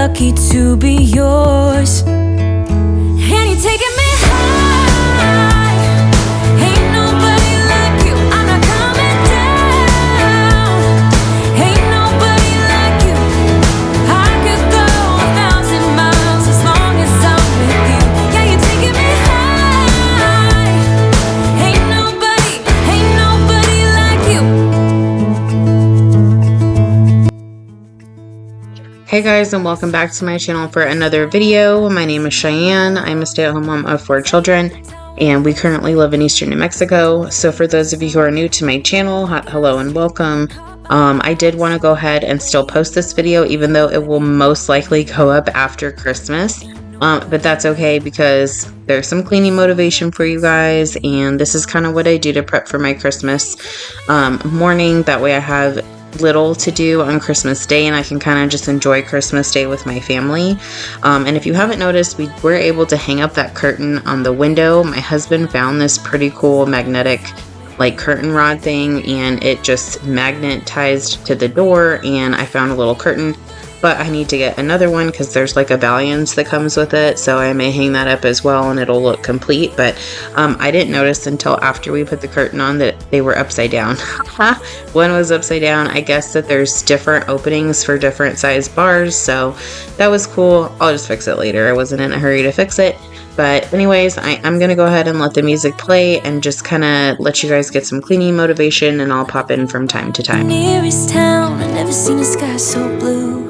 lucky to be yours. And you're taking me high. Ain't nobody like you. I'm not coming down. Ain't nobody like you. I could go 1,000 miles as long as I'm with you. Yeah, you're taking me high. Ain't nobody like you. Hey guys, and welcome back to my channel for another video. My name is Cheyenne. I'm a stay-at-home mom of 4 children, and we currently live in Eastern New Mexico. So for those of you who are new to my channel, hello and welcome. I did want to go ahead and still post this video, even though it will most likely go up after Christmas. But that's okay, because there's some cleaning motivation for you guys, and this is kind of what I do to prep for my Christmas morning. That way I have little to do on Christmas Day, and I can kind of just enjoy Christmas Day with my family. And if you haven't noticed, we were able to hang up that curtain on the window. My husband found this pretty cool magnetic like curtain rod thing, and it just magnetized to the door, and I found a little curtain. But I need to get another one because there's like a valiance that comes with it, so I may hang that up as well and it'll look complete. But I didn't notice until after we put the curtain on that they were upside down. One was upside down. I guess that there's different openings for different size bars, so that was cool. I'll just fix it later. I wasn't in a hurry to fix it. But anyways, I'm going to go ahead and let the music play and just kind of let you guys get some cleaning motivation, and I'll pop in from time to time. Nearest town, I've never seen a sky so blue.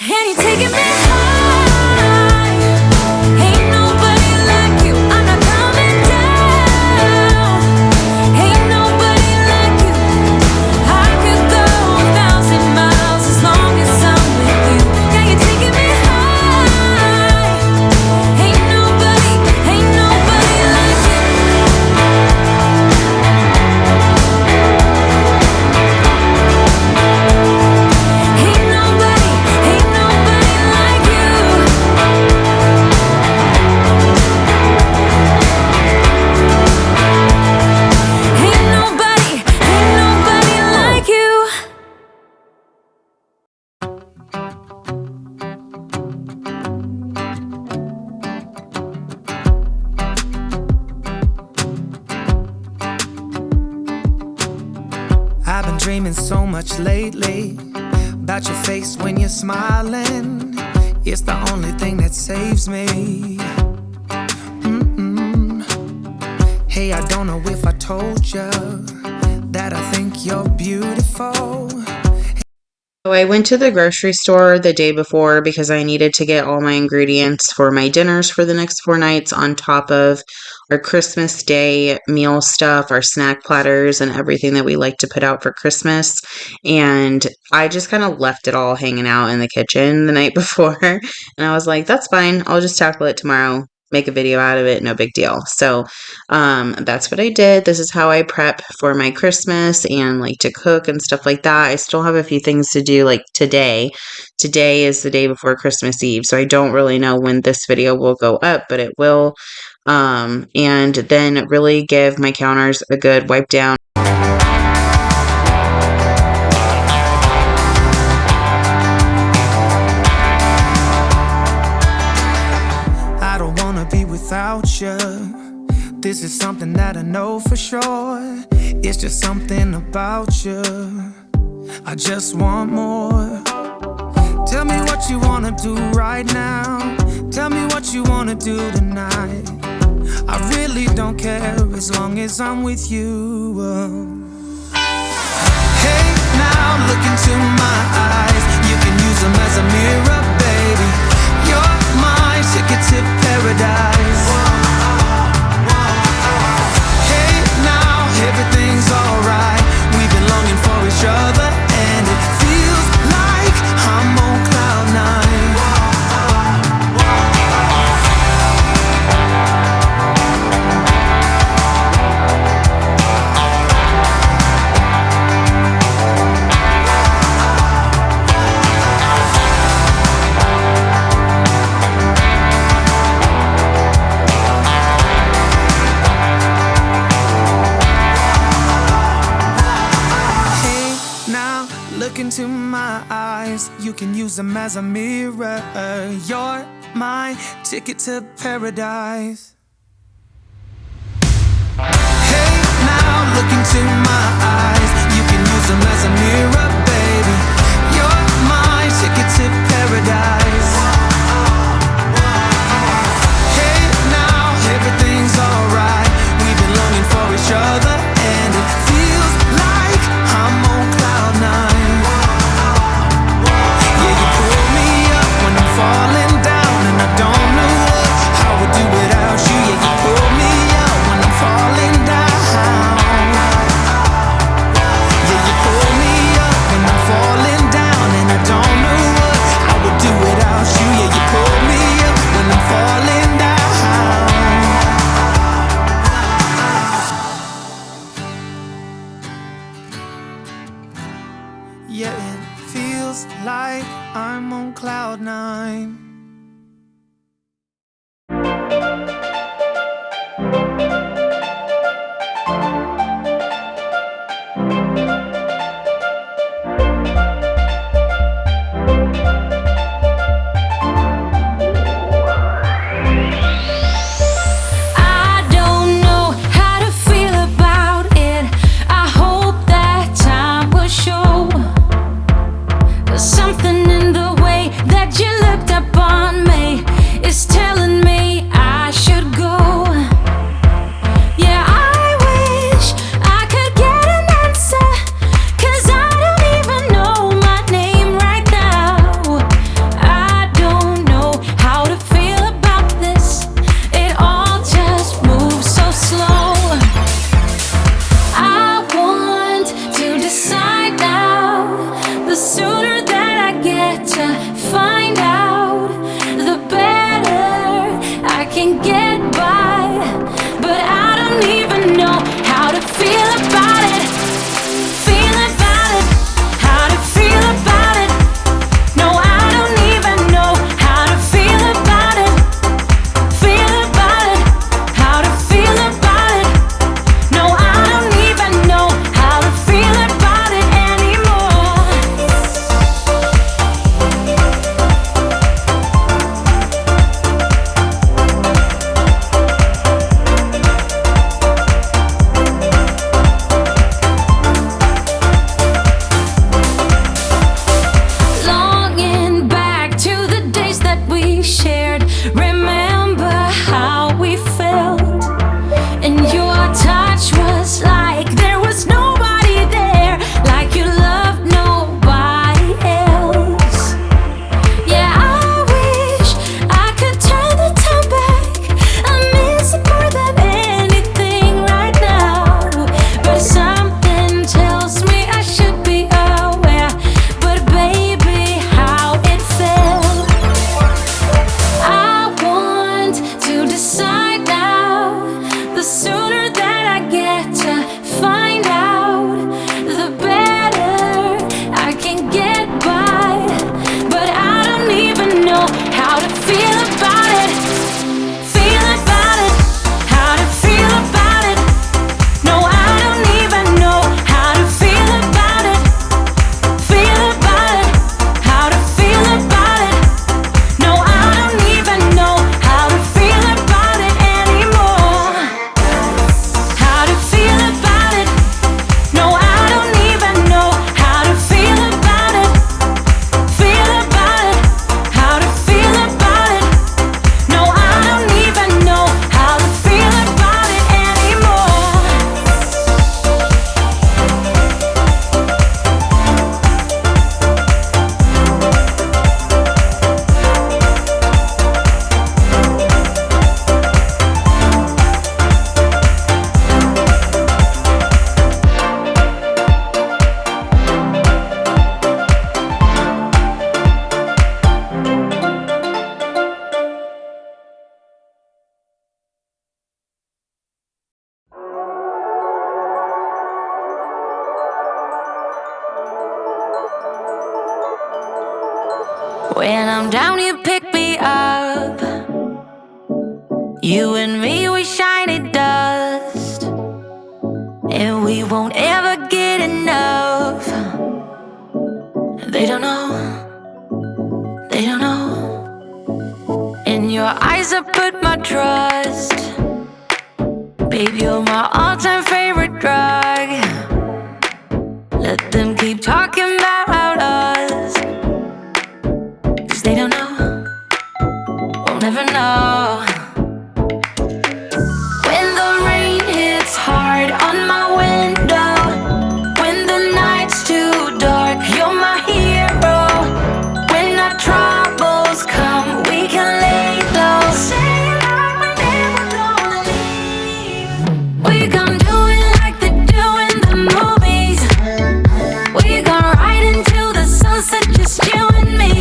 And you're taking me high. Ain't nobody like you. I'm not coming down. Ain't nobody like you. I could go 1,000 miles as long as I'm with you. Yeah, you're taking me high. Ain't nobody like you. Ain't nobody like you. Ain't nobody like you. I've been dreaming so much lately about your face when you're smiling. It's the only thing that saves me. Hey, I don't know if I told you that I think you're beautiful. So I went to the grocery store the day before because I needed to get all my ingredients for my dinners for the next 4 nights, on top of our Christmas Day meal stuff, our snack platters, and everything that we like to put out for Christmas. And I just kind of left it all hanging out in the kitchen the night before. And I was like, that's fine. I'll just tackle it tomorrow. Make a video out of it, no big deal. So that's what I did. This is how I prep for my Christmas and like to cook and stuff like that. I still have a few things to do, like today. Today is the day before Christmas Eve, so I don't really know when this video will go up, but it will. And then really give my counters a good wipe down. I don't wanna be without you. This is something that I know for sure. It's just something about you. I just want more. Tell me what you wanna do right now. Tell me what you wanna do tonight. I really don't care as long as I'm with you. Hey, now look into my eyes. You can use them as a mirror, baby. You're my ticket to paradise. Hey, now everything's alright. We've been longing for each other, and it feels like I'm on cloud 9. my eyes, you can use them as a mirror. You're my ticket to paradise. Hey, now look into my eyes, you can use them as a mirror, baby. You're my ticket to paradise. Hey, now everything's alright. We've been longing for each other, and it feels like I'm on cloud nine. Yeah, you pull me up when I'm falling down, and I don't know how I would do without you. Yeah, you pull me up when I'm falling down. Yeah, you pull me up when I'm falling down, and I don't know how I would do without you. Yeah, you pull me up when I'm falling down. Yeah, it feels like I'm on cloud nine. I don't know how to feel about it. I hope that time will show. There's something in the way that you looked upon me is telling me I should go. Yeah, I wish I could get an answer, 'cause I don't even know my name right now. I don't know how to feel about this. It all just moves so slow. I want to decide now. The sooner that I get to find out, the better I can get by. But I don't even know how to feel about it. Feel about it. How to feel about it. No, I don't even know how to feel about it. Feel about it. How to feel about it. No, I don't even know how to feel about it anymore. Longing back to the days that we shared. Remember how we felt, and your touch was like there was nobody there, like you loved nobody else. Yeah, I wish I could turn the time back. I miss it more than anything right now. But something tells me I should be aware. But baby, how it felt. I want to decide now. The sooner that I get to find out, the better I can get by. But I don't even know how to feel about it. Feel about it. How to feel about it. No, I don't even know how to feel about it. Feel about it. How to feel about it. No, I don't even know how to feel about it anymore. How to feel about it. No, I don't even know how to feel about it. Feel about it. How to feel about it. No, I don't even know how to feel about it anymore. When I'm down, you pick me up. You and me, we shiny dust, and we won't ever get enough. They don't know, they don't know. In your eyes I put my trust. Babe, you're my all-time favorite drug. Let them keep talking about us, 'cause they don't know, we'll never know. When the rain hits hard on my window, when the night's too dark, you're my hero. When our troubles come, we can lay low. Say like we're never gonna leave. We gon' do it like they do in the movies. We gon' ride into the sunset, just you and me.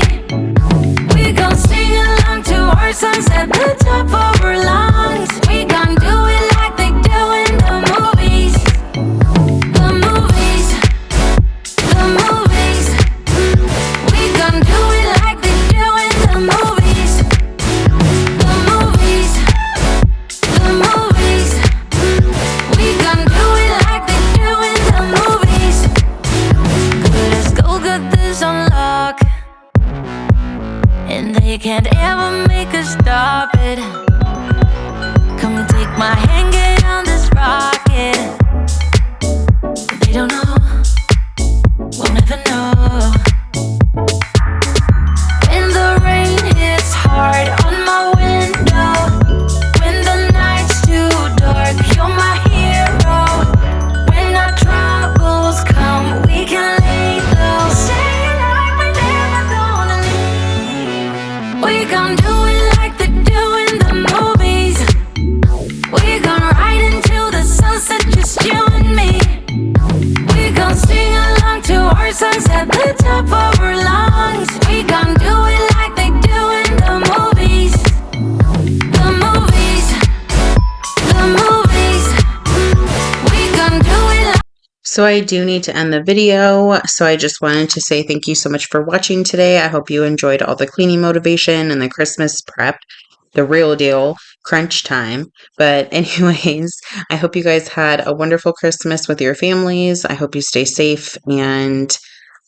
We gon' sing along to our songs at the top of our lungs. We gon' do it like they do in the movies. The movies, the movies. We gon' do it like they do in the movies. The movies, the movies. We gon' do it like they do in the movies. Good as gold, got this on lock, and they can't ever make us stop it. Come take my hand, get on this rocket. They don't know, we'll never know. When the rain hits hard on my window, when the night's too dark, you're my hero. When our troubles come, we can lay low. Say like we're never gonna leave. We gon' do it like they do in the movies. We gon' ride into the sunset, just you and me. We gon' sing along to our songs at the top of our lungs. We gon' do it like they do in the movies. The movies, the movies. We gon' do it like. So I do need to end the video. So I just wanted to say thank you so much for watching today. I hope you enjoyed all the cleaning motivation and the Christmas prep, the real deal, crunch time. But anyways, I hope you guys had a wonderful Christmas with your families. I hope you stay safe, and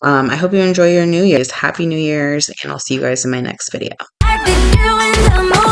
I hope you enjoy your New Year's. Happy New Year's, and I'll see you guys in my next video. Like they do in the movies.